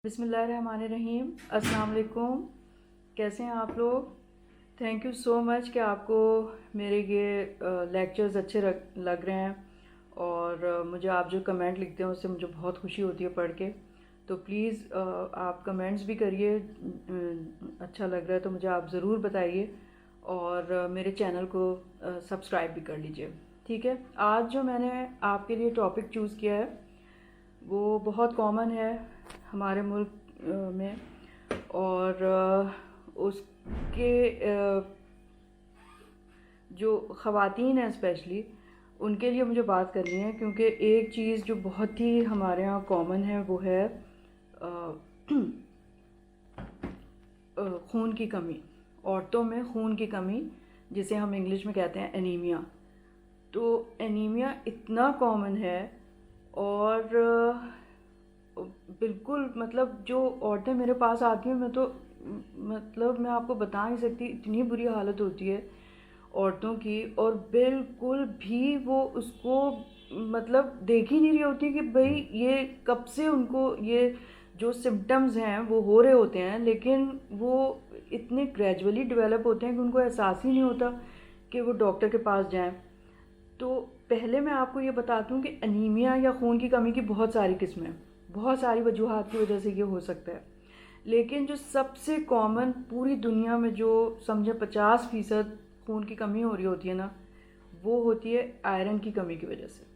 बिस्मिल्लाहिर्रहमानिर्रहीम। अस्सलाम वालेकुम। कैसे हैं आप लोग? थैंक यू सो मच कि आपको मेरे ये लेक्चर्स अच्छे लग रहे हैं और मुझे आप जो कमेंट लिखते हैं उससे मुझे बहुत खुशी होती है पढ़ के। तो प्लीज़ आप कमेंट्स भी करिए। अच्छा लग रहा है तो मुझे आप ज़रूर बताइए और मेरे चैनल को सब्सक्राइब भी कर लीजिए। ठीक है, आज जो मैंने आपके लिए टॉपिक चूज़ किया है वो बहुत कॉमन है हमारे मुल्क में और उसके जो ख़वातीन हैं स्पेशली उनके लिए मुझे बात करनी है, क्योंकि एक चीज़ जो बहुत ही हमारे यहाँ कॉमन है वो है खून की कमी। औरतों में खून की कमी, जिसे हम इंग्लिश में कहते हैं एनीमिया। तो एनीमिया इतना कॉमन है और बिल्कुल मतलब जो औरतें मेरे पास आती हैं, मैं तो मतलब मैं आपको बता नहीं सकती, इतनी बुरी हालत होती है औरतों की और बिल्कुल भी वो उसको मतलब देख ही नहीं रही होती कि भाई ये कब से उनको ये जो सिम्टम्स हैं वो हो रहे होते हैं, लेकिन वो इतने ग्रेजुअली डेवलप होते हैं कि उनको एहसास ही नहीं होता कि वो डॉक्टर के पास जाएं। तो पहले मैं आपको ये बताती हूँ कि अनीमिया या खून की कमी की बहुत सारी किस्में हैं, बहुत सारी वजूहात की वजह से ये हो सकता है। लेकिन जो सबसे कॉमन पूरी दुनिया में जो समझे 50% खून की कमी हो रही होती है ना, वो होती है आयरन की कमी की वजह से।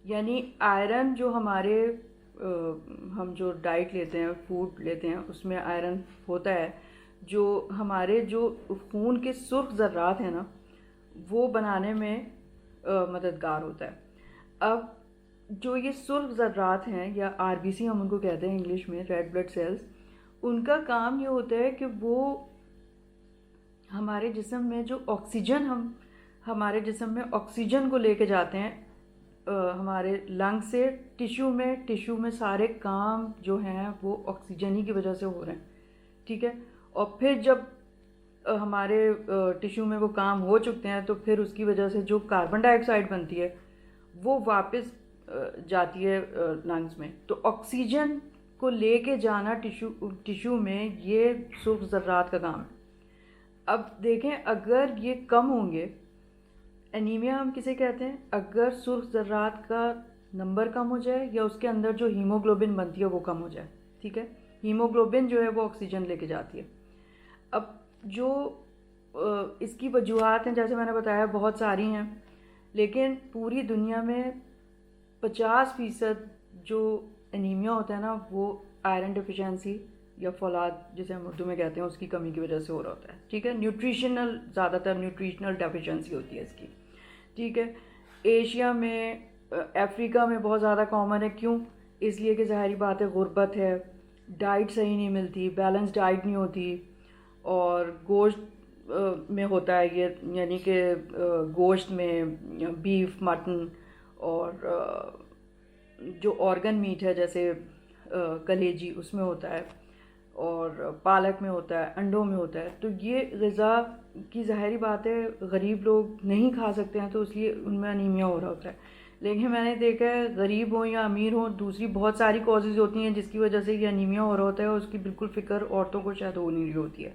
यानी आयरन जो हमारे हम जो डाइट लेते हैं, फूड लेते हैं, उसमें आयरन होता है जो हमारे जो खून के सुर्ख ज़र्रात हैं ना वो बनाने में मददगार होता है। अब जो ये सुर्ख ज़र्रात हैं या आरबीसी हम उनको कहते हैं इंग्लिश में, रेड ब्लड सेल्स, उनका काम ये होता है कि वो हमारे जिस्म में जो ऑक्सीजन हमारे जिस्म में ऑक्सीजन को लेके जाते हैं हमारे लंग से टिश्यू में सारे काम जो हैं वो ऑक्सीजन ही की वजह से हो रहे हैं। ठीक है, और फिर जब हमारे टिश्यू में वो काम हो चुके हैं तो फिर उसकी वजह से जो कार्बन डाइऑक्साइड बनती है वो वापस जाती है लंग्स में। तो ऑक्सीजन को लेके जाना टिश्यू में ये सुर्ख ज़र्रात का काम है। अब देखें, अगर ये कम होंगे, एनीमिया हम किसे कहते हैं, अगर सुर्ख ज़र्रात का नंबर कम हो जाए या उसके अंदर जो हीमोग्लोबिन बनती है वो कम हो जाए। ठीक है, हीमोग्लोबिन जो है वो ऑक्सीजन लेके जाती है। अब जो इसकी वजूहात हैं, जैसे मैंने बताया बहुत सारी हैं, लेकिन पूरी दुनिया में 50% जो एनीमिया होता है ना वो आयरन डिफिशिएंसी या फौलाद जिसे हम उर्दू में कहते हैं उसकी कमी की वजह से हो रहा होता है। ठीक है, ज़्यादातर न्यूट्रिशनल डेफिशिएंसी होती है इसकी। ठीक है, एशिया में अफ्रीका में बहुत ज़्यादा कॉमन है। क्यों? इसलिए कि ज़ाहिरी बात है, गुर्बत है, डाइट सही नहीं मिलती, बैलेंस डाइट नहीं होती और गोश्त में होता है ये, यानी कि गोश्त में बीफ, मटन और जो ऑर्गन मीट है जैसे कलेजी उसमें होता है और पालक में होता है, अंडों में होता है। तो ये ग़िज़ा की ज़ाहिरी बात है गरीब लोग नहीं खा सकते हैं, तो इसलिए उनमें अनीमिया हो रहा होता है। लेकिन मैंने देखा है गरीब हो या अमीर हो, दूसरी बहुत सारी कॉजेज़ होती हैं जिसकी वजह से ये अनीमिया हो रहा होता है और उसकी बिल्कुल फ़िक्र औरतों को शायद हो नहीं रही होती है।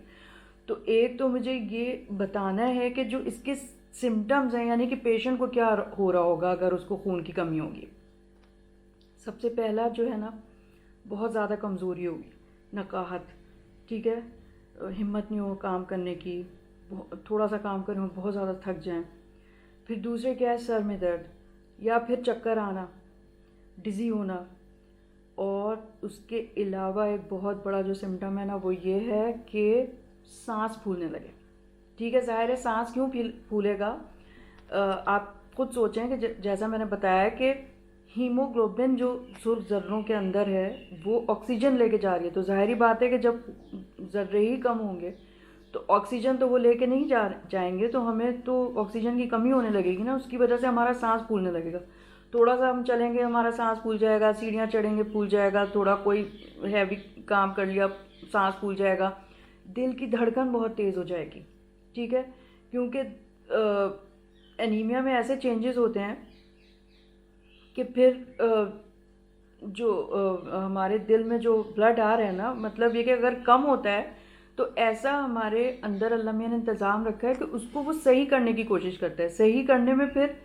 तो एक तो मुझे ये बताना है कि जो इसके सिम्टम्स हैं, यानी कि पेशेंट को क्या हो रहा होगा अगर उसको खून की कमी होगी। सबसे पहला जो है ना, बहुत ज़्यादा कमज़ोरी होगी, नकाहत। ठीक है, हिम्मत नहीं हो काम करने की, थोड़ा सा काम करें बहुत ज़्यादा थक जाएं। फिर दूसरे क्या है, सर में दर्द या फिर चक्कर आना, डिज़ी होना। और उसके अलावा एक बहुत बड़ा जो सिम्टम है ना वो ये है कि सांस फूलने लगे। ठीक है, ज़ाहिर है सांस क्यों फूलेगा, आप खुद सोचें कि जैसा मैंने बताया कि हीमोग्लोबिन जो सुर्ख ज़र्रों के अंदर है वो ऑक्सीजन लेके जा रही है। तो ज़ाहिरी बात है कि जब ज़र्रे ही कम होंगे तो ऑक्सीजन तो वो लेके नहीं जाएंगे, तो हमें तो ऑक्सीजन की कमी होने लगेगी ना, उसकी वजह से हमारा सांस फूलने लगेगा। थोड़ा सा हम चलेंगे हमारा सांस फूल जाएगा, सीढ़ियाँ चढ़ेंगे फूल जाएगा, थोड़ा कोई हैवी काम कर लिया सांस फूल जाएगा, दिल की धड़कन बहुत तेज़ हो जाएगी। ठीक है, क्योंकि एनीमिया में ऐसे चेंजेस होते हैं कि फिर जो हमारे दिल में जो ब्लड आ रहा है ना, मतलब ये कि अगर कम होता है तो ऐसा हमारे अंदर अल्लाह मियाँ ने इंतज़ाम रखा है कि उसको वो सही करने की कोशिश करता है। सही करने में फिर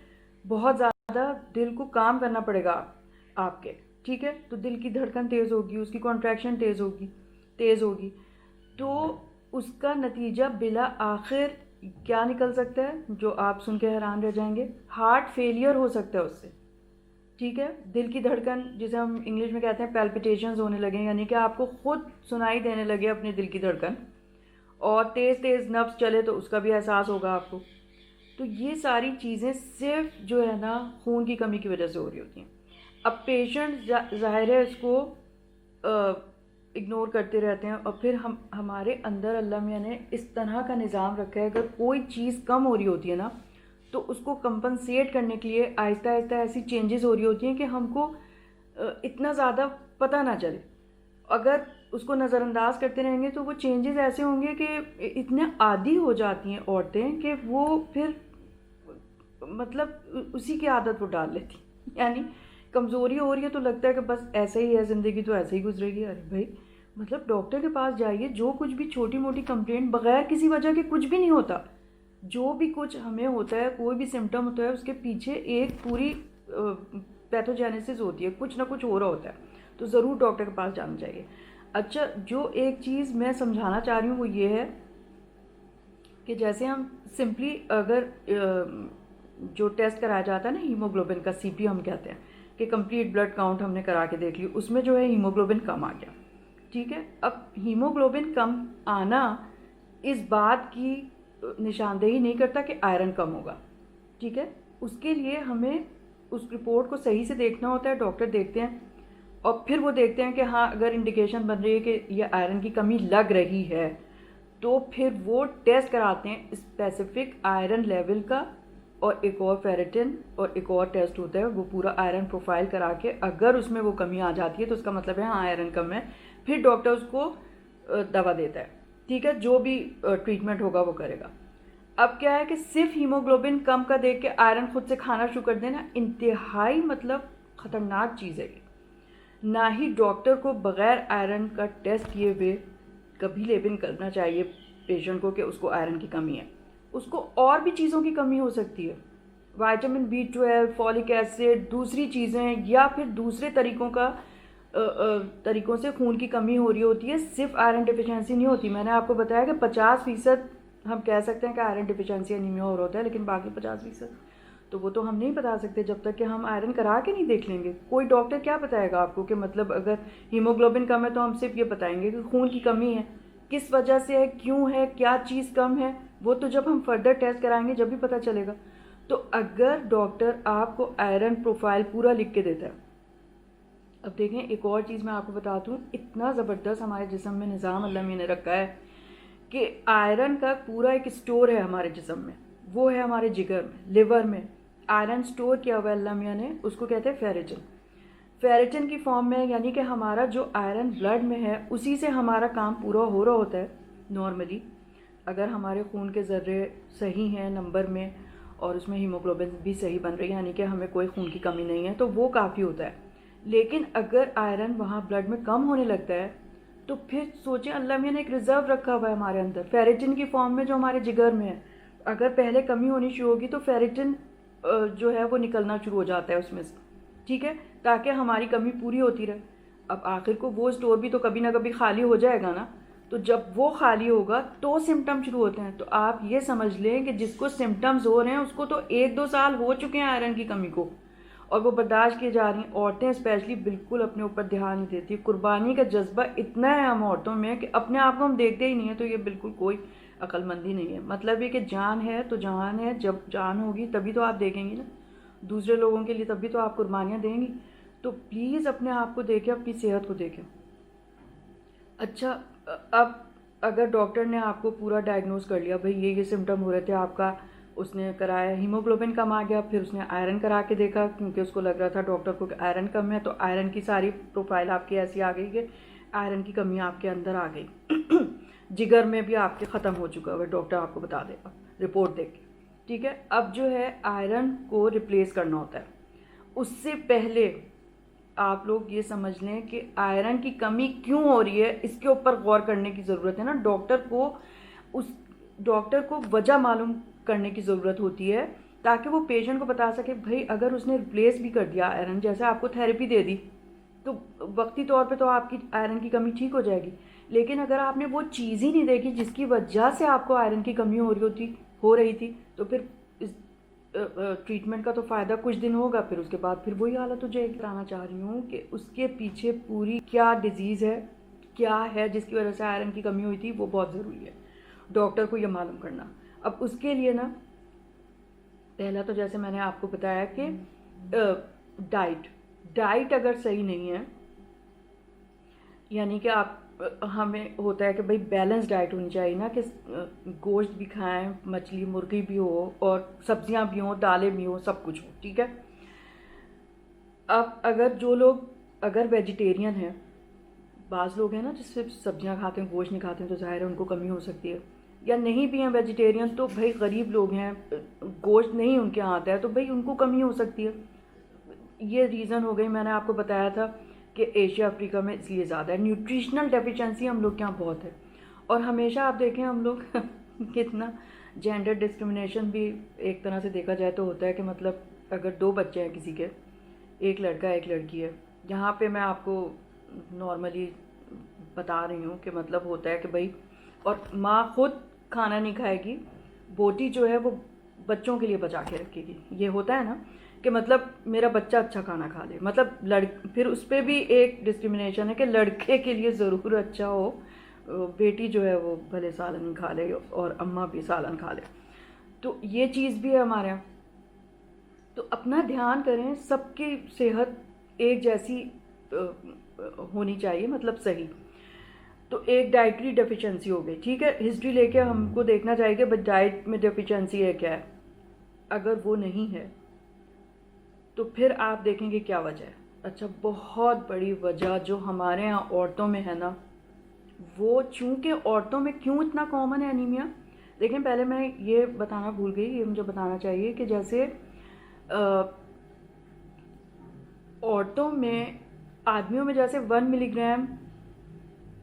बहुत ज़्यादा दिल को काम करना पड़ेगा आपके, ठीक है। तो दिल की धड़कन तेज़ होगी, उसकी कॉन्ट्रैक्शन तेज़ होगी, तो उसका नतीजा बिला आखिर क्या निकल सकता है, जो आप सुन के हैरान रह जाएंगे। हार्ट फेलियर हो सकता है उससे, ठीक है। दिल की धड़कन, जिसे हम इंग्लिश में कहते हैं पैल्पिटेशंस, होने लगे, यानी कि आपको खुद सुनाई देने लगे अपने दिल की धड़कन, और तेज़ तेज़ नब्ज़ चले तो उसका भी एहसास होगा आपको। तो ये सारी चीज़ें सिर्फ जो है ना खून की कमी की वजह से हो रही होती हैं। अब पेशेंट ज़ाहिर है इसको इग्नोर करते रहते हैं, और फिर हमारे अंदर अल्लाह मियाँ ने इस तरह का निज़ाम रखा है, अगर कोई चीज़ कम हो रही होती है ना तो उसको कंपनसेट करने के लिए आहिस्ता आहिस्ता ऐसी चेंजेस हो रही होती हैं कि हमको इतना ज़्यादा पता ना चले। अगर उसको नज़रअंदाज करते रहेंगे तो वो चेंजेस ऐसे होंगे कि इतने आदी हो जाती हैं औरतें कि वो फिर मतलब उसी की आदत वो डाल लेती, यानी कमज़ोरी हो रही है तो लगता है कि बस ऐसे ही है ज़िंदगी, तो ऐसे ही गुजरेगी। अरे भाई, मतलब डॉक्टर के पास जाइए, जो कुछ भी छोटी मोटी कंप्लेंट बगैर किसी वजह के कुछ भी नहीं होता। जो भी कुछ हमें होता है, कोई भी सिम्टम होता है, उसके पीछे एक पूरी पैथोजेनेसिस होती है, कुछ ना कुछ हो रहा होता है, तो ज़रूर डॉक्टर के पास जाना चाहिए। अच्छा, जो एक चीज़ मैं समझाना चाह रही हूँ वो ये है कि जैसे हम सिंपली अगर जो टेस्ट कराया जाता है ना हीमोग्लोबिन का, सीपी हम कहते हैं, कि कंप्लीट ब्लड काउंट हमने करा के देख ली, उसमें जो है हीमोग्लोबिन कम आ गया, ठीक है। अब हीमोग्लोबिन कम आना इस बात की निशानदेही नहीं करता कि आयरन कम होगा, ठीक है। उसके लिए हमें उस रिपोर्ट को सही से देखना होता है, डॉक्टर देखते हैं और फिर वो देखते हैं कि हाँ, अगर इंडिकेशन बन रही है कि ये आयरन की कमी लग रही है, तो फिर वो टेस्ट कराते हैं स्पेसिफिक आयरन लेवल का, और एक और फेरेटिन, और एक और टेस्ट होता है, वो पूरा आयरन प्रोफाइल करा के अगर उसमें वो कमी आ जाती है तो उसका मतलब है हाँ आयरन कम है। फिर डॉक्टर उसको दवा देता है, ठीक है, जो भी ट्रीटमेंट होगा वो करेगा। अब क्या है कि सिर्फ हीमोग्लोबिन कम का देख के आयरन खुद से खाना शुरू कर देना इंतहाई मतलब ख़तरनाक चीज़ है। ना ही डॉक्टर को बग़ैर आयरन का टेस्ट किए हुए कभी लेबल करना चाहिए पेशेंट को कि उसको आयरन की कमी है। उसको और भी चीज़ों की कमी हो सकती है, विटामिन B12, फॉलिक एसिड, दूसरी चीज़ें, या फिर दूसरे तरीक़ों से खून की कमी हो रही होती है, सिर्फ आयरन डिफिशिएंसी नहीं होती। मैंने आपको बताया कि 50% हम कह सकते हैं कि आयरन डिफिशिएंसी एनीमिया हो रहा होता है, लेकिन बाकी 50% तो वो तो हम नहीं बता सकते जब तक कि हम आयरन करा के नहीं देख लेंगे। कोई डॉक्टर क्या बताएगा आपको कि मतलब अगर हीमोग्लोबिन कम है तो हम सिर्फ ये बताएंगे कि खून की कमी है, किस वजह से है, क्यों है, क्या चीज़ कम है, वो तो जब हम फर्दर टेस्ट कराएंगे जब भी पता चलेगा। तो अगर डॉक्टर आपको आयरन प्रोफाइल पूरा लिख के देता है, अब देखें एक और चीज़ मैं आपको बता दूँ, इतना ज़बरदस्त हमारे जिस्म में निज़ाम अल्लाह ने रखा है कि आयरन का पूरा एक स्टोर है हमारे जिस्म में, वो है हमारे जिगर में, लिवर में आयरन स्टोर किया हुआ है अल्लाह मियाँ ने, उसको कहते हैं फेरेटिन। फेरेटिन की फॉर्म में, यानी कि हमारा जो आयरन ब्लड में है उसी से हमारा काम पूरा हो रहा होता है नॉर्मली। अगर हमारे खून के ज़र्रे सही हैं नंबर में और उसमें हीमोग्लोबिन भी सही बन रही है, यानी कि हमें कोई खून की कमी नहीं है, तो वो काफ़ी होता है। लेकिन अगर आयरन वहाँ ब्लड में कम होने लगता है तो फिर सोचें अल्लाह मियाँ ने एक रिज़र्व रखा हुआ है हमारे अंदर फेरेटिन की फॉर्म में, जो हमारे जिगर में है। अगर पहले कमी होनी शुरू होगी तो फेरेटिन जो है वो निकलना शुरू हो जाता है उसमें से, ठीक है, ताकि हमारी कमी पूरी होती रहे। अब आखिर को वो स्टोर भी तो कभी ना कभी खाली हो जाएगा ना, तो जब वो खाली होगा तो सिम्टम शुरू होते हैं। तो आप ये समझ लें कि जिसको सिम्टम्स हो रहे हैं उसको तो 1-2 साल हो चुके हैं आयरन की कमी को, और वो बर्दाश्त की जा रही हैं। औरतें स्पेशली बिल्कुल अपने ऊपर ध्यान नहीं देती। कुर्बानी का जज्बा इतना है हम औरतों में कि अपने आप को हम देखते ही नहीं है, तो ये बिल्कुल कोई अक्लमंदी नहीं है। मतलब ये कि जान है तो जहान है, जब जान होगी तभी तो आप देखेंगी ना दूसरे लोगों के लिए, तभी तो आप कुर्बानियाँ देंगी। तो प्लीज़ अपने आप को देखें, अपनी सेहत को देखें। अच्छा, अब अगर डॉक्टर ने आपको पूरा डायग्नोज कर लिया, भाई ये सिम्टम हो रहे थे आपका, उसने कराया, हीमोग्लोबिन कम आ गया, फिर उसने आयरन करा के देखा क्योंकि उसको लग रहा था डॉक्टर को कि आयरन कम है, तो आयरन की सारी प्रोफाइल आपकी ऐसी आ गई कि आयरन की कमी आपके अंदर आ गई जिगर में भी आपके ख़त्म हो चुका है, डॉक्टर आपको बता देगा रिपोर्ट देख के, ठीक है। अब जो है आयरन को रिप्लेस करना होता है, उससे पहले आप लोग ये समझ लें कि आयरन की कमी क्यों हो रही है, इसके ऊपर गौर करने की ज़रूरत है ना। डॉक्टर को वजह मालूम करने की ज़रूरत होती है, ताकि वो पेशेंट को बता सके भाई अगर उसने रिप्लेस भी कर दिया आयरन, जैसे आपको थेरेपी दे दी, तो वक्ती तौर पे तो आपकी आयरन की कमी ठीक हो जाएगी। लेकिन अगर आपने वो चीज़ ही नहीं देखी जिसकी वजह से आपको आयरन की कमी हो रही थी, तो फिर इस ट्रीटमेंट का तो फ़ायदा कुछ दिन होगा, फिर उसके बाद फिर वही हालत हो जाएगी। बताना चाह रही हूँ कि उसके पीछे पूरी क्या डिजीज़ है, क्या है जिसकी वजह से आयरन की कमी हुई थी, वो बहुत ज़रूरी है डॉक्टर को ये मालूम करना। अब उसके लिए ना, पहला तो जैसे मैंने आपको बताया कि डाइट अगर सही नहीं है, यानी कि आप हमें होता है कि भाई बैलेंस डाइट होनी चाहिए ना, कि गोश्त भी खाएं, मछली मुर्गी भी हो, और सब्जियां भी हो, दालें भी हो, सब कुछ हो, ठीक है। अब अगर वेजिटेरियन हैं, बाज़ लोग हैं ना जो सिर्फ सब्जियां खाते हैं, गोश्त नहीं खाते हैं, तो ज़ाहिर है उनको कमी हो सकती है। या नहीं भी हैं वेजिटेरियन, तो भाई गरीब लोग हैं, गोश्त नहीं उनके यहाँ आता है, तो भाई उनको कमी हो सकती है। ये रीज़न हो गई, मैंने आपको बताया था कि एशिया अफ्रीका में इसलिए ज़्यादा है। न्यूट्रिशनल डेफिशिएंसी हम लोग के यहाँ बहुत है। और हमेशा आप देखें हम लोग कितना जेंडर डिस्क्रिमिनेशन भी एक तरह से देखा जाए तो होता है, कि मतलब अगर 2 बच्चे हैं किसी के, एक लड़का एक लड़की है, यहाँ पे मैं आपको नॉर्मली बता रही हूँ कि मतलब होता है कि भाई, और माँ खुद खाना नहीं खाएगी, बोटी जो है वो बच्चों के लिए बचा के रखेगी। ये होता है ना कि मतलब मेरा बच्चा अच्छा खाना खा ले, मतलब फिर उस पर भी एक डिस्क्रिमिनेशन है कि लड़के के लिए ज़रूर अच्छा हो, बेटी जो है वो भले सालन खा ले और अम्मा भी सालन खा ले। तो ये चीज़ भी है हमारे यहाँ। तो अपना ध्यान करें, सबकी सेहत एक जैसी होनी चाहिए, मतलब सही। तो एक डाइटरी डेफिशिएंसी हो गई, ठीक है। हिस्ट्री लेके हमको देखना चाहिए कि डाइट में डेफिशिएंसी है क्या है। अगर वो नहीं है तो फिर आप देखेंगे क्या वजह है। अच्छा, बहुत बड़ी वजह जो हमारे यहाँ औरतों में है ना, वो चूँकि औरतों में क्यों इतना कॉमन है एनीमिया। देखें, पहले मैं ये बताना भूल गई, ये मुझे बताना चाहिए कि जैसे औरतों में, आदमियों में जैसे 1 मिलीग्राम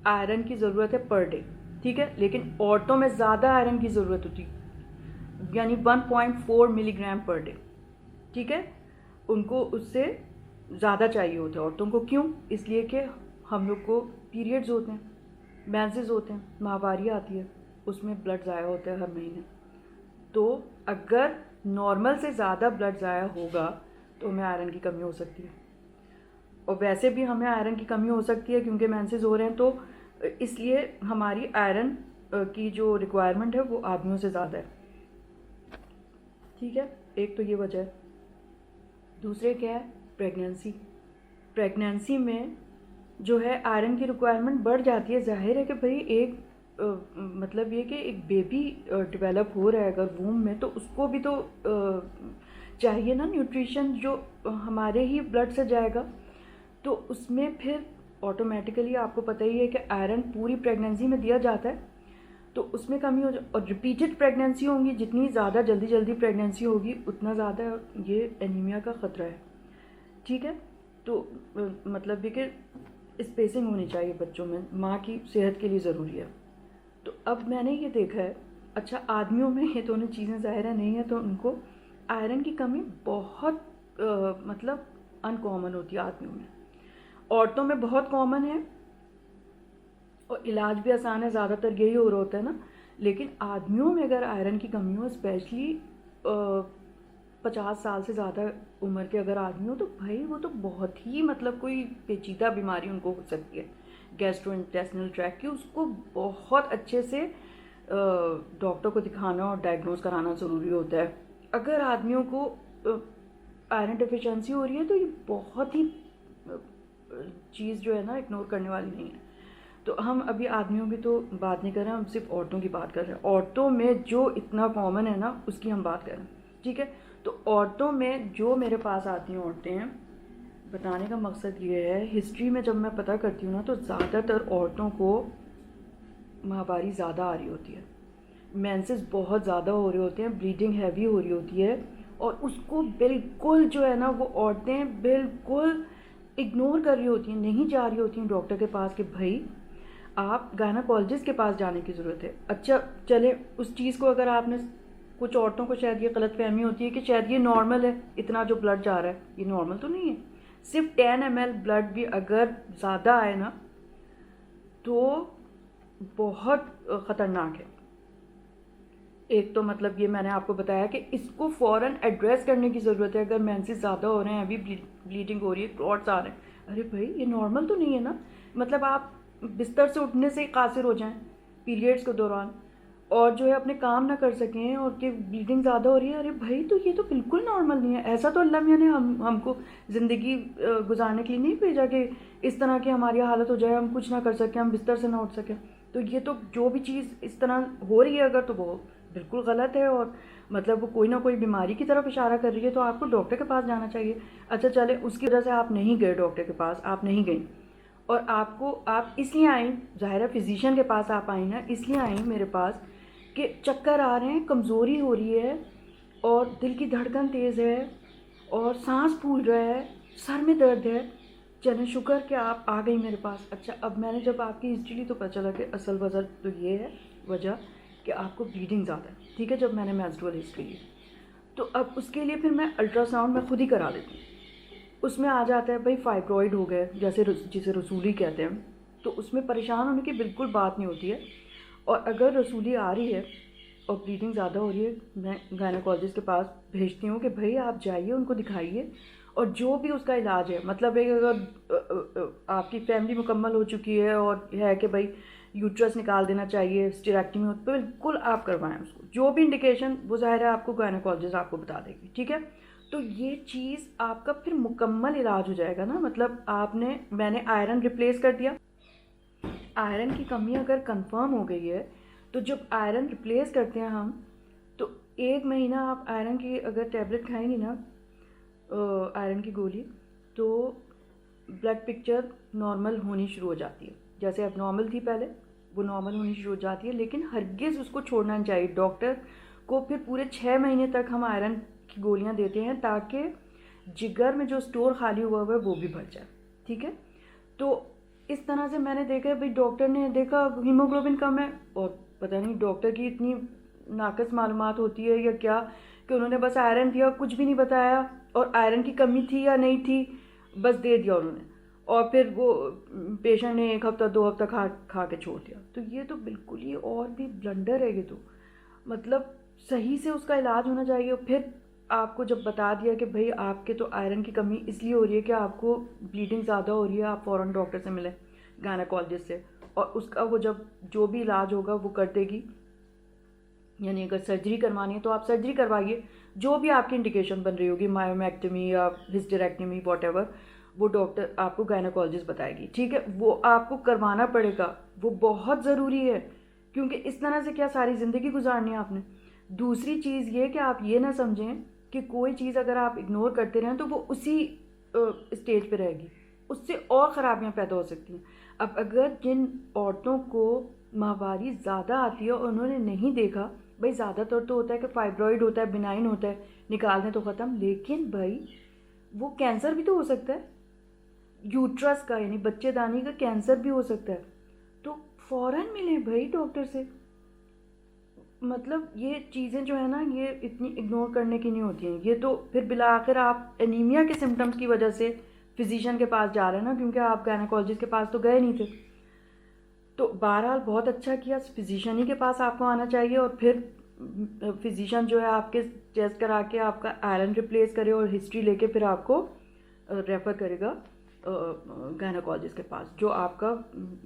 आयरन की ज़रूरत है पर डे, ठीक है, लेकिन औरतों में ज़्यादा आयरन की ज़रूरत होती, यानी 1.4 मिलीग्राम पर डे, ठीक है। उनको उससे ज़्यादा चाहिए होता है औरतों को। क्यों? इसलिए कि हम लोग को पीरियड्स होते हैं, मेंसेस होते हैं, माहवारी आती है, उसमें ब्लड ज़ाया होता है हर महीने। तो अगर नॉर्मल से ज़्यादा ब्लड ज़ाया होगा तो हमें आयरन की कमी हो सकती है। और वैसे भी हमें आयरन की कमी हो सकती है क्योंकि मेंसेस हो रहे हैं, तो इसलिए हमारी आयरन की जो रिक्वायरमेंट है वो आदमियों से ज़्यादा है, ठीक है। एक तो ये वजह है। दूसरे क्या है? प्रेगनेंसी में जो है आयरन की रिक्वायरमेंट बढ़ जाती है। जाहिर है कि भाई एक मतलब ये कि एक बेबी डेवलप हो रहा है अगर वूम में, तो उसको भी तो चाहिए ना न्यूट्रिशन, जो हमारे ही ब्लड से जाएगा। तो उसमें फिर ऑटोमेटिकली आपको पता ही है कि आयरन पूरी प्रेगनेंसी में दिया जाता है, तो उसमें कमी हो और रिपीटेड प्रेगनेंसी होंगी, जितनी ज़्यादा जल्दी प्रेगनेंसी होगी उतना ज़्यादा ये एनीमिया का ख़तरा है, ठीक है। तो मतलब ये कि स्पेसिंग होनी चाहिए बच्चों में, माँ की सेहत के लिए ज़रूरी है। तो अब मैंने ये देखा है, अच्छा आदमियों में ये दोनों चीज़ें ज़ाहिर है नहीं है, तो उनको आयरन की कमी बहुत मतलब अनकॉमन होती है आदमियों में। औरतों में बहुत कॉमन है और इलाज भी आसान है, ज़्यादातर यही हो रहा होता है ना। लेकिन आदमियों में अगर आयरन की कमी हो, स्पेशली 50 साल से ज़्यादा उम्र के अगर आदमी हो, तो भाई वो तो बहुत ही मतलब कोई पेचीदा बीमारी उनको हो सकती है गैस्ट्रोइंटेस्टिनल ट्रैक्ट की। उसको बहुत अच्छे से डॉक्टर को दिखाना और डायग्नोज कराना ज़रूरी होता है। अगर आदमियों को आयरन डेफिशिएंसी हो रही है तो ये बहुत ही चीज़ जो है ना इग्नोर करने वाली नहीं है। तो हम अभी आदमियों की तो बात नहीं कर रहे हैं, हम सिर्फ औरतों की बात कर रहे हैं। औरतों में जो इतना कॉमन है ना उसकी हम बात करें, ठीक है। तो औरतों में जो मेरे पास आती हैं औरतें हैं, बताने का मकसद ये है, हिस्ट्री में जब मैं पता करती हूँ ना तो ज़्यादातर औरतों को माहवारी ज़्यादा आ रही होती है, मेंसेस बहुत ज़्यादा हो रहे होते हैं, ब्लीडिंग हैवी हो रही होती है, और उसको बिल्कुल जो है ना वो औरतें बिल्कुल इग्नोर कर रही होती हैं, नहीं जा रही होती हैं डॉक्टर के पास कि भाई आप गायनाकोलॉजिस्ट के पास जाने की ज़रूरत है। अच्छा चले, उस चीज़ को अगर आपने, कुछ औरतों को शायद ये गलतफहमी होती है कि शायद ये नॉर्मल है, इतना जो ब्लड जा रहा है ये नॉर्मल तो नहीं है। सिर्फ 10 ml ब्लड भी अगर ज़्यादा आए ना तो बहुत ख़तरनाक है। एक तो मतलब ये मैंने आपको बताया कि इसको फ़ौरन एड्रेस करने की ज़रूरत है। अगर मेंसेस ज़्यादा हो रहे हैं, अभी ब्लीडिंग हो रही है, क्लॉट्स आ रहे हैं, अरे भाई ये नॉर्मल तो नहीं है ना। मतलब आप बिस्तर से उठने से ही कासिर हो जाएं पीरियड्स के दौरान और जो है अपने काम ना कर सकें और कि ब्लीडिंग ज़्यादा हो रही है, अरे भाई तो ये तो बिल्कुल नॉर्मल नहीं है। ऐसा तो अल्लाह मियाँ ने हमको ज़िंदगी गुजारने के लिए नहीं भेजा कि इस तरह की हमारी हालत हो जाए, हम कुछ ना कर सकें, हम बिस्तर से ना उठ सकें। तो ये तो जो भी चीज़ इस तरह हो रही है अगर, तो वो बिल्कुल गलत है और मतलब वो कोई ना कोई बीमारी की तरफ इशारा कर रही है, तो आपको डॉक्टर के पास जाना चाहिए। अच्छा चले, उसकी वजह से आप नहीं गए डॉक्टर के पास, आप नहीं गई और आप इसलिए आई, ज़ाहिर है फिजिशियन के पास आप आई ना, इसलिए आई मेरे पास कि चक्कर आ रहे हैं, कमज़ोरी हो रही है और दिल की धड़कन तेज़ है और सांस फूल रहा है, सर में दर्द है। चलें शुक्र कि आप आ गई मेरे पास। अच्छा अब मैंने जब आपकी हिस्ट्री ली तो पता चला कि असल वजह तो ये है, वजह कि आपको ब्लीडिंग ज़्यादा है। ठीक है, जब मैंने मेंस्ट्रुअल हिस्ट्री ली तो अब उसके लिए फिर मैं अल्ट्रासाउंड मैं खुद ही करा लेती हूँ। उसमें आ जाता है भाई फाइब्रॉइड हो गए, जैसे जिसे रसूली कहते हैं, तो उसमें परेशान होने की बिल्कुल बात नहीं होती है। और अगर रसूली आ रही है और ब्लीडिंग ज़्यादा हो रही है, मैं गायनाकोलॉजिस्ट के पास भेजती हूँ कि भाई आप जाइए, उनको दिखाइए और जो भी उसका इलाज है, मतलब एक अगर आपकी फैमिली मुकम्मल हो चुकी है और है कि भाई यूट्रस निकाल देना चाहिए, स्टेरेक्टमी हो, तो बिल्कुल आप करवाएं उसको। जो भी इंडिकेशन वो ज़ाहिर है आपको गायनाकोलॉजिस्ट आपको बता देगी। ठीक है, तो ये चीज़ आपका फिर मुकम्मल इलाज हो जाएगा ना। मतलब मैंने आयरन रिप्लेस कर दिया। आयरन की कमी अगर कंफर्म हो गई है तो जब आयरन रिप्लेस करते हैं हम, तो 1 महीना आप आयरन की अगर टैबलेट खाएंगी ना, आयरन की गोली, तो ब्लड पिक्चर नॉर्मल होनी शुरू हो जाती है। जैसे अब नॉर्मल थी पहले, वो नॉर्मल होनी शुरू हो जाती है। लेकिन हरगिज़ उसको छोड़ना नहीं चाहिए। डॉक्टर को फिर पूरे 6 महीने तक हम आयरन की गोलियां देते हैं ताकि जिगर में जो स्टोर खाली हुआ हुआ है वो भी भर जाए। ठीक है, तो इस तरह से मैंने देखा भाई, डॉक्टर ने देखा हीमोग्लोबिन कम है और पता नहीं डॉक्टर की इतनी नाकस मालूमात होती है या क्या, कि उन्होंने बस आयरन दिया, कुछ भी नहीं बताया और आयरन की कमी थी या नहीं थी बस दे दिया उन्होंने, और फिर वो पेशेंट ने 1 हफ्ता 2 हफ्ता खा के छोड़ दिया। तो ये तो बिल्कुल ही और भी ब्लंडर है ये तो। मतलब सही से उसका इलाज होना चाहिए। फिर आपको जब बता दिया कि भाई आपके तो आयरन की कमी इसलिए हो रही है कि आपको ब्लीडिंग ज़्यादा हो रही है, आप फ़ौरन डॉक्टर से मिलें, गायनाकोलॉजिस्ट से, और उसका वो जब जो भी इलाज होगा वो कर देगी। यानी अगर सर्जरी करवानी है तो आप सर्जरी करवाइए, जो भी आपकी इंडिकेशन बन रही होगी, मायोमेक्टमी या हिस्टेरेक्टमी वॉटेवर, वो डॉक्टर आपको गायनाकोलॉजिस्ट बताएगी। ठीक है, वो आपको करवाना पड़ेगा, वो बहुत ज़रूरी है, क्योंकि इस तरह से क्या सारी ज़िंदगी गुजारनी है आपने। दूसरी चीज़ ये कि आप ये ना समझें कि कोई चीज़ अगर आप इग्नोर करते रहें तो वो उसी स्टेज पे रहेगी, उससे और ख़राबियाँ पैदा हो सकती हैं। अब अगर जिन औरतों को माहवारी ज़्यादा आती है और उन्होंने नहीं देखा, भाई ज़्यादातर तो होता है कि फाइब्रॉइड होता है, बिनाइन होता है, निकाल दें तो ख़त्म, लेकिन भाई वो कैंसर भी तो हो सकता है, यूट्रस का यानी बच्चेदानी का कैंसर भी हो सकता है। तो फ़ौरन मिलें भाई डॉक्टर से। मतलब ये चीज़ें जो है ना, ये इतनी इग्नोर करने की नहीं होती हैं। ये तो फिर बिला आखिर आप एनीमिया के सिम्टम्स की वजह से फिजिशियन के पास जा रहे हैं ना, क्योंकि आप गायनाकोलॉजिस्ट के पास तो गए नहीं थे। तो बहरहाल बहुत अच्छा किया, फिजिशियन ही के पास आपको आना चाहिए और फिर फिजिशियन जो है आपके टेस्ट करा के आपका आयरन रिप्लेस करे और हिस्ट्री लेके फिर आपको रेफ़र करेगा गायनाकोलॉजिस्ट के पास, जो आपका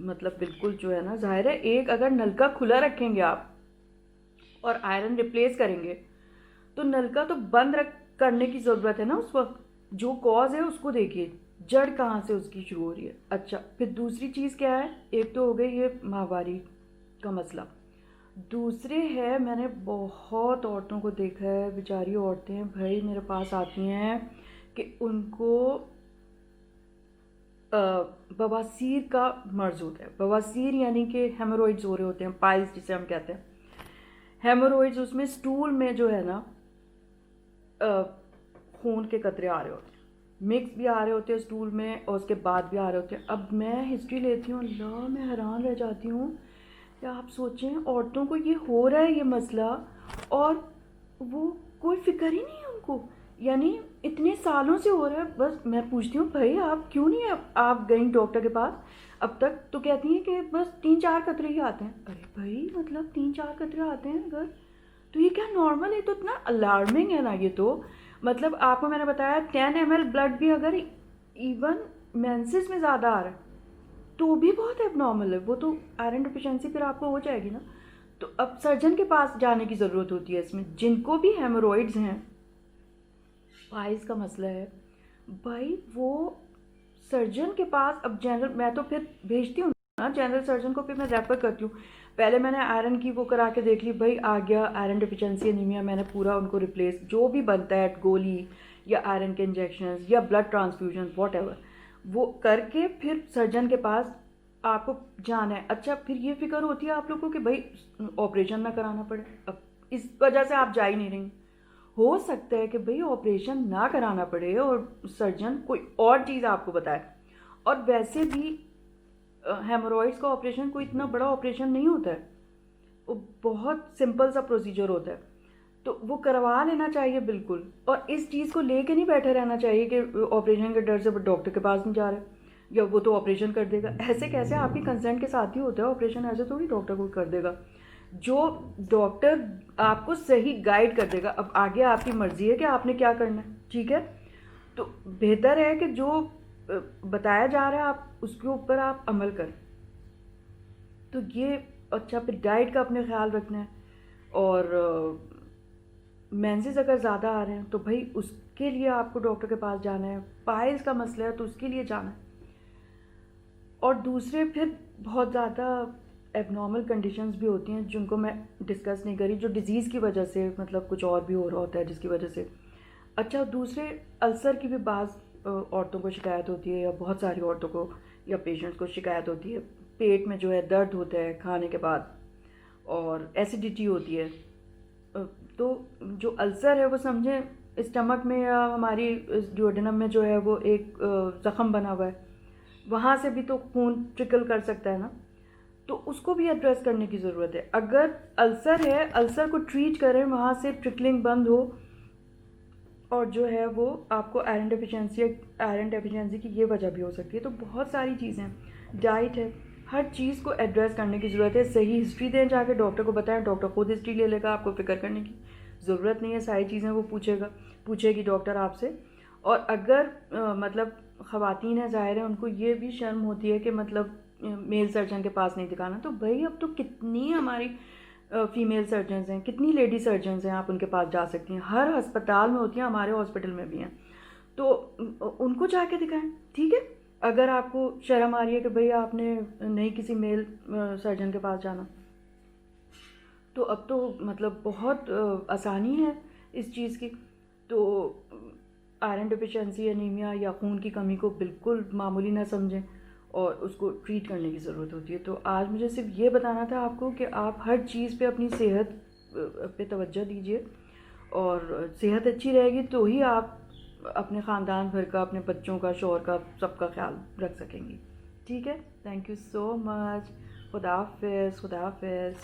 मतलब बिल्कुल जो है ना, ज़ाहिर है एक अगर नलका खुला रखेंगे आप और आयरन रिप्लेस करेंगे तो नलका तो बंद करने की ज़रूरत है ना उस वक्त। जो कॉज है उसको देखिए, जड़ कहाँ से उसकी शुरू हो रही है। अच्छा, फिर दूसरी चीज़ क्या है, एक तो हो गई ये माहवारी का मसला, दूसरे है मैंने बहुत औरतों को देखा है, बेचारी औरतें भाई मेरे पास आती हैं कि उनको बवासीर का मर्ज होता है। बवासीर यानी कि हेमोरॉइड्स हो रहे होते हैं, पाइल्स जिसे हम कहते हैं। हेमोरॉइड्स, उसमें स्टूल में जो है ना खून के कतरे आ रहे होते हैं। मिक्स भी आ रहे होते हैं स्टूल में और उसके बाद भी आ रहे होते हैं। अब मैं हिस्ट्री लेती हूँ, अल्लाह मैं हैरान रह जाती हूँ कि आप सोचें औरतों को ये हो रहा है ये मसला, और वो कोई फ़िक्र ही नहीं है उनको, यानी इतने सालों से हो रहा है। बस मैं पूछती हूँ भाई आप क्यों नहीं आप गई डॉक्टर के पास अब तक, तो कहती हैं कि बस 3-4 कतरे ही आते हैं। अरे भाई मतलब 3-4 कतरे आते हैं अगर, तो ये क्या नॉर्मल है? तो इतना अलार्मिंग है ना ये तो। मतलब आपको मैंने बताया 10 ml ब्लड भी अगर इवन मेंसेस में ज़्यादा आ रहा है तो भी बहुत एबनॉर्मल है, वो तो आयरन डिफिशिएंसी फिर आपको हो जाएगी ना। तो अब सर्जन के पास जाने की ज़रूरत होती है इसमें, जिनको भी हेमोरॉइड्स हैं, पाइल्स का मसला है भाई, वो सर्जन के पास। अब जनरल मैं तो फिर भेजती हूँ ना जनरल सर्जन को, फिर मैं रेफ़र करती हूँ। पहले मैंने आयरन की वो करा के देख ली, भाई आ गया आयरन डिफिशिएंसी एनीमिया, मैंने पूरा उनको रिप्लेस जो भी बनता है गोली या आयरन के इंजेक्शन या ब्लड ट्रांसफ्यूजन वॉट वो करके फिर सर्जन के पास आपको जाना है। अच्छा फिर ये फिक्र होती है आप लोगों को कि भाई ऑपरेशन ना कराना पड़े, अब इस वजह से आप जा ही नहीं रही। हो सकता है कि भाई ऑपरेशन ना कराना पड़े और सर्जन कोई और चीज़ आपको बताए। और वैसे भी हेमोरॉइड्स का ऑपरेशन कोई इतना बड़ा ऑपरेशन नहीं होता है, वो बहुत सिंपल सा प्रोसीजर होता है, तो वो करवा लेना चाहिए बिल्कुल। और इस चीज़ को लेके नहीं बैठे रहना चाहिए कि ऑपरेशन के डर से डॉक्टर के पास नहीं जा रहे या वो तो ऑपरेशन कर देगा। ऐसे कैसे? आपकी कंसेंट के साथ ही होता है ऑपरेशन, ऐसे थोड़ी डॉक्टर को कर देगा। जो डॉक्टर आपको सही गाइड कर देगा। अब आगे आपकी मर्जी है कि आपने क्या करना है, ठीक है? तो बेहतर है कि जो बताया जा रहा है आप उसके ऊपर आप अमल करें। तो ये अच्छा, फिर डाइट का अपने ख्याल रखना है। और मेंसेस अगर ज़्यादा आ रहे हैं तो भाई उसके लिए आपको डॉक्टर के पास जाना है। पाइल्स का मसला है तो उसके लिए जाना है। और दूसरे फिर बहुत ज़्यादा एबनॉर्मल कंडीशंस भी होती हैं जिनको मैं डिस्कस नहीं करी, जो डिज़ीज़ की वजह से मतलब कुछ और भी हो रहा होता है जिसकी वजह से। अच्छा दूसरे अल्सर की भी बाज़ औरतों को शिकायत होती है, या बहुत सारी औरतों को या पेशेंट्स को शिकायत होती है। पेट में जो है दर्द होता है खाने के बाद, और एसिडिटी होती है। तो जो अल्सर है वो समझें स्टमक में या हमारी ड्यूोडेनम में जो है वो एक ज़ख़म बना हुआ है, वहाँ से भी तो खून ट्रिकल कर सकता है ना, तो उसको भी एड्रेस करने की ज़रूरत है। अगर अल्सर है, अल्सर को ट्रीट करें, वहाँ से ट्रिकलिंग बंद हो, और जो है वो आपको आयरन डेफिशिएंसी की ये वजह भी हो सकती है। तो बहुत सारी चीज़ें, डाइट है, हर चीज़ को एड्रेस करने की ज़रूरत है। सही हिस्ट्री दें, जाके डॉक्टर को बताएं, डॉक्टर खुद हिस्ट्री ले लेगा, आपको फ़िक्र करने की ज़रूरत नहीं है। सारी चीज़ें वो पूछेगी डॉक्टर आपसे। और अगर मतलब ख़वातीन हैं, ज़ाहिर है उनको ये भी शर्म होती है कि मतलब मेल सर्जन के पास नहीं दिखाना, तो भाई अब तो कितनी हमारी फ़ीमेल सर्जन्स हैं, कितनी लेडी सर्जन्स हैं, आप उनके पास जा सकती हैं। हर अस्पताल में होती हैं, हमारे हॉस्पिटल में भी हैं, तो उनको जाके दिखाएं, ठीक है? अगर आपको शर्म आ रही है कि भाई आपने नहीं किसी मेल सर्जन के पास जाना, तो अब तो मतलब बहुत आसानी है इस चीज़ की। तो आयरन डिफिशिएंसी, एनीमिया या खून की कमी को बिल्कुल मामूली ना समझें और उसको ट्रीट करने की ज़रूरत होती है। तो आज मुझे सिर्फ ये बताना था आपको कि आप हर चीज़ पे अपनी सेहत पे तवज्जो दीजिए, और सेहत अच्छी रहेगी तो ही आप अपने ख़ानदान भर का, अपने बच्चों का, शौहर का, सबका ख्याल रख सकेंगी। ठीक है, थैंक यू सो मच। खुदा हाफ़िज़, खुदा हाफ़िज़।